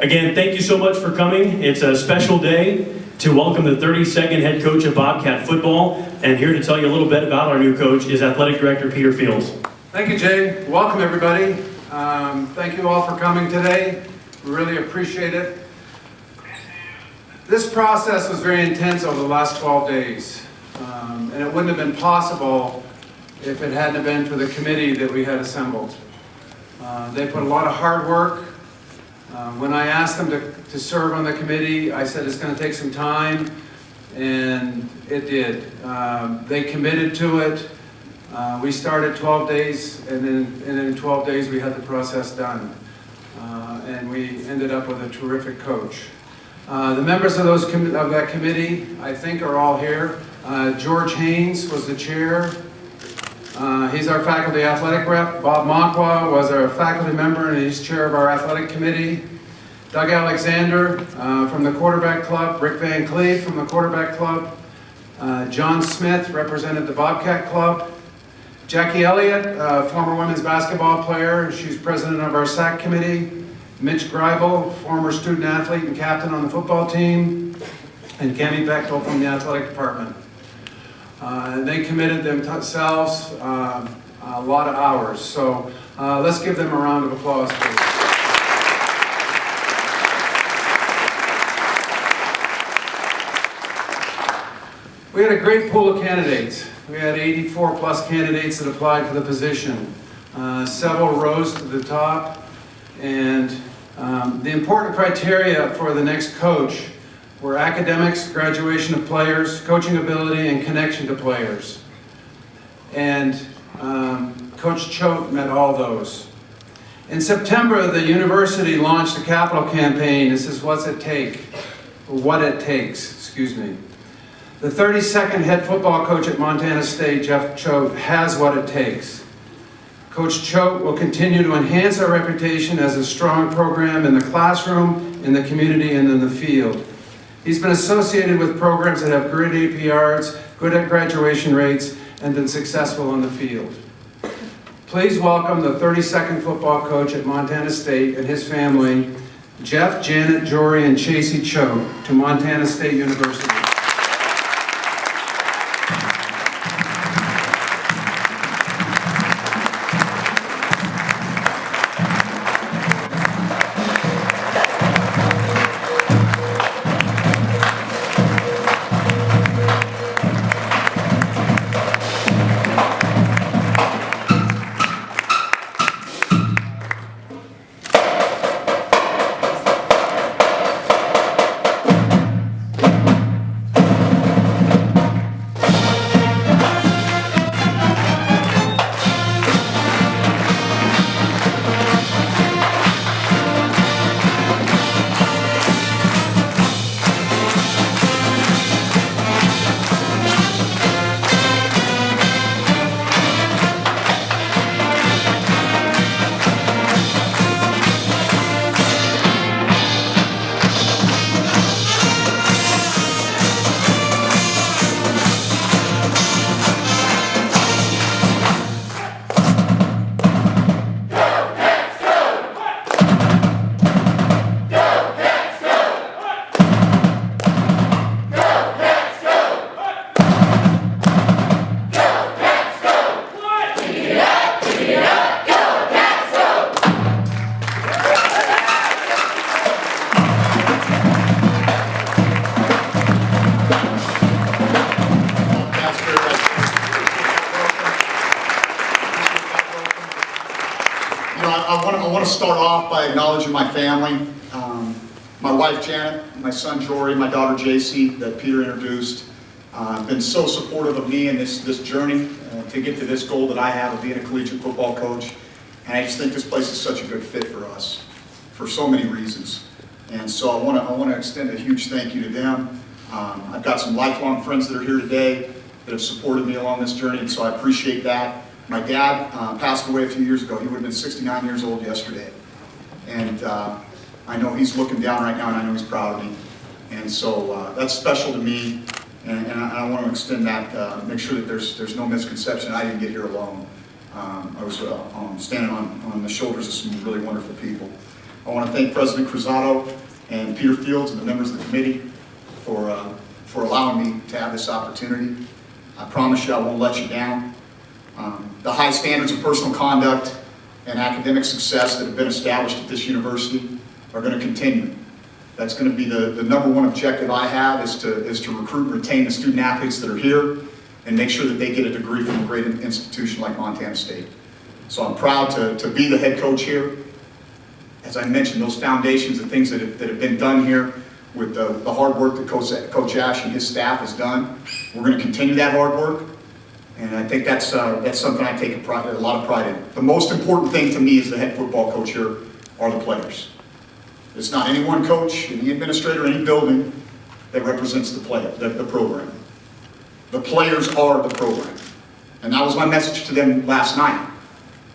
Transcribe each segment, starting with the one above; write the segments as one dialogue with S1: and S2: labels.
S1: Again, thank you so much for coming. It's a special day to welcome the 32nd head coach of Bobcat football. And here to tell you a little bit about our new coach is Athletic Director Peter Fields.
S2: Thank you, Jay. Welcome, everybody. Thank you all for coming today. We really appreciate it. This process was very intense over the last 12 days. And it wouldn't have been possible if it hadn't been for the committee that we had assembled. They put a lot of hard work. When I asked them to serve on the committee, I said it's going to take some time, and it did. They committed to it. We started 12 days, and then in 12 days we had the process done. And we ended up with a terrific coach. The members of that committee, I think, are all here. George Haynes was the chair. He's our faculty athletic rep. Bob Monkwa was our faculty member, and he's chair of our athletic committee. Doug Alexander from the quarterback club. Rick Van Cleve from the quarterback club. John Smith represented the Bobcat club. Jackie Elliott, former women's basketball player. She's president of our SAC committee. Mitch Greibel, former student athlete and captain on the football team. And Cami Bechtel from the athletic department. They committed themselves a lot of hours. So let's give them a round of applause, please. We had a great pool of candidates. We had 84 plus candidates that applied for the position. Several rose to the top. And the important criteria for the next coach were academics, graduation of players, coaching ability, and connection to players. And Coach Choate met all those. In September, the university launched a capital campaign. This is what it takes, excuse me. The 32nd head football coach at Montana State, Jeff Choate, has what it takes. Coach Choate will continue to enhance our reputation as a strong program in the classroom, in the community, and in the field. He's been associated with programs that have great APRs, good at graduation rates, and been successful in the field. Please welcome the 32nd football coach at Montana State and his family, Jeff, Janet, Jory, and Chasey Choate, to Montana State University.
S3: I want to start off by acknowledging my family, my wife Janet, my son Jory, my daughter JC that Peter introduced. Been so supportive of me in this journey to get to this goal that I have of being a collegiate football coach. And I just think this place is such a good fit for us for so many reasons. And so I want to extend a huge thank you to them. I've got some lifelong friends that are here today that have supported me along this journey, and so I appreciate that. My dad passed away a few years ago. He would have been 69 years old yesterday. And I know he's looking down right now, and I know he's proud of me. And so that's special to me, and I want to extend that, make sure that there's no misconception. I didn't get here alone. I was standing on the shoulders of some really wonderful people. I want to thank President Cruzado and Peter Fields and the members of the committee for allowing me to have this opportunity. I promise you I won't let you down. The high standards of personal conduct and academic success that have been established at this university are going to continue. That's going to be the number one objective I have, is to recruit and retain the student athletes that are here and make sure that they get a degree from a great institution like Montana State. So I'm proud to be the head coach here. As I mentioned, those foundations and things that have been done here with the hard work that Coach Ash and his staff has done, we're going to continue that hard work. And I think that's something I take a lot of pride in. The most important thing to me as the head football coach here are the players. It's not any one coach, any administrator, any building that represents the program. The players are the program. And that was my message to them last night.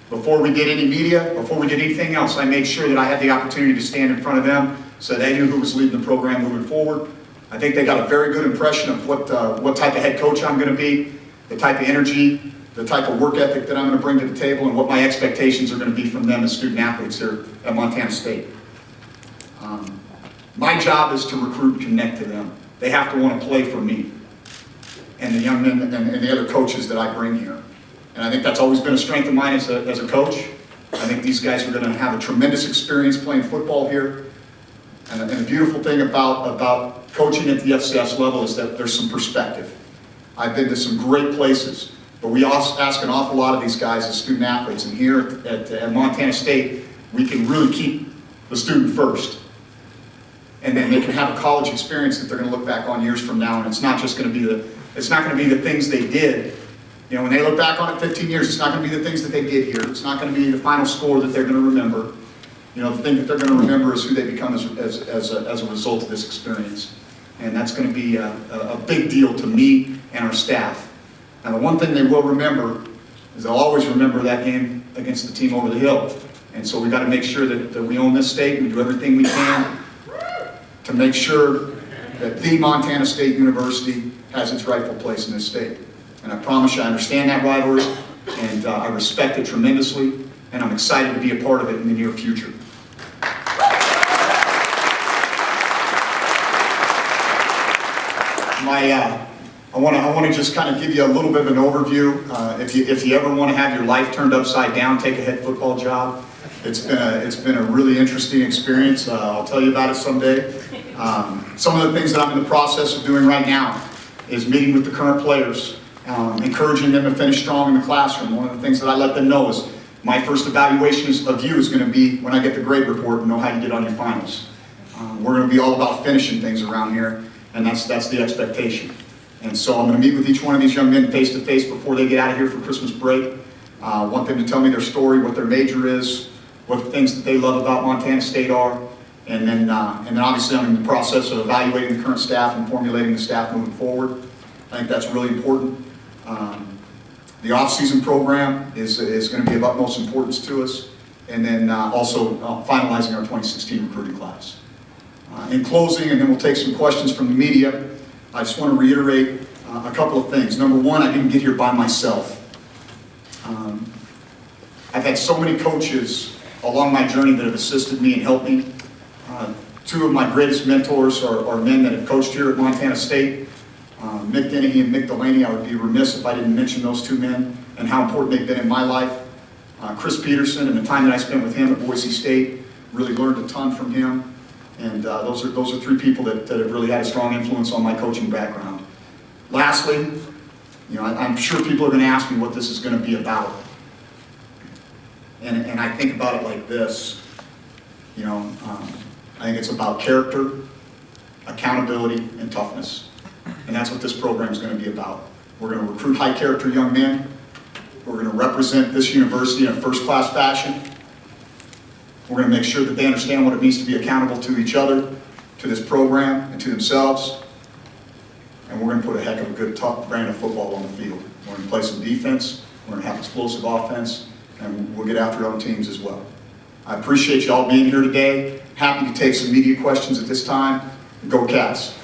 S3: Before we did any media, before we did anything else, I made sure that I had the opportunity to stand in front of them so they knew who was leading the program moving forward. I think they got a very good impression of what type of head coach I'm going to be, the type of energy, the type of work ethic that I'm going to bring to the table, and what my expectations are going to be from them as student athletes here at Montana State. My job is to recruit and connect to them. They have to want to play for me and the young men and the other coaches that I bring here. And I think that's always been a strength of mine as a coach. I think these guys are going to have a tremendous experience playing football here. And the beautiful thing about coaching at the FCS level is that there's some perspective. I've been to some great places, but we also ask an awful lot of these guys as student athletes. And here at Montana State, we can really keep the student first. And then they can have a college experience that they're going to look back on years from now, and it's not just going to be the things they did. You know, when they look back on it 15 years, it's not going to be the things that they did here. It's not going to be the final score that they're going to remember. You know, the thing that they're going to remember is who they become as a result of this experience. And that's going to be a big deal to me and our staff. Now, the one thing they will remember is they'll always remember that game against the team over the hill. And so we've got to make sure that we own this state. We do everything we can to make sure that the Montana State University has its rightful place in this state. And I promise you I understand that rivalry, and I respect it tremendously, and I'm excited to be a part of it in the near future. I want to just kind of give you a little bit of an overview. If you ever want to have your life turned upside down, take a head football job. It's been a really interesting experience. I'll tell you about it someday. Some of the things that I'm in the process of doing right now is meeting with the current players, encouraging them to finish strong in the classroom. One of the things that I let them know is my first evaluation of you is going to be when I get the grade report and know how you did on your finals. We're going to be all about finishing things around here, and that's the expectation. And so I'm going to meet with each one of these young men face to face before they get out of here for Christmas break. I want them to tell me their story, what their major is, what the things that they love about Montana State are, and then obviously I'm in the process of evaluating the current staff and formulating the staff moving forward. I think that's really important. The off-season program is going to be of utmost importance to us, and then also finalizing our 2016 recruiting class. In closing, and then we'll take some questions from the media, I just want to reiterate a couple of things. Number one, I didn't get here by myself. I've had so many coaches along my journey that have assisted me and helped me. Two of my greatest mentors are men that have coached here at Montana State. Mick Dennehy and Mick Delaney. I would be remiss if I didn't mention those two men and how important they've been in my life. Chris Peterson and the time that I spent with him at Boise State, really learned a ton from him. And those are three people that have really had a strong influence on my coaching background. Lastly, you know, I'm sure people are going to ask me what this is going to be about. And I think about it like this. You know, I think it's about character, accountability, and toughness. And that's what this program is going to be about. We're going to recruit high-character young men. We're going to represent this university in a first-class fashion. We're going to make sure that they understand what it means to be accountable to each other, to this program, and to themselves. And we're going to put a heck of a good, tough brand of football on the field. We're going to play some defense. We're going to have explosive offense. And we'll get after our own teams as well. I appreciate you all being here today. Happy to take some media questions at this time. Go Cats.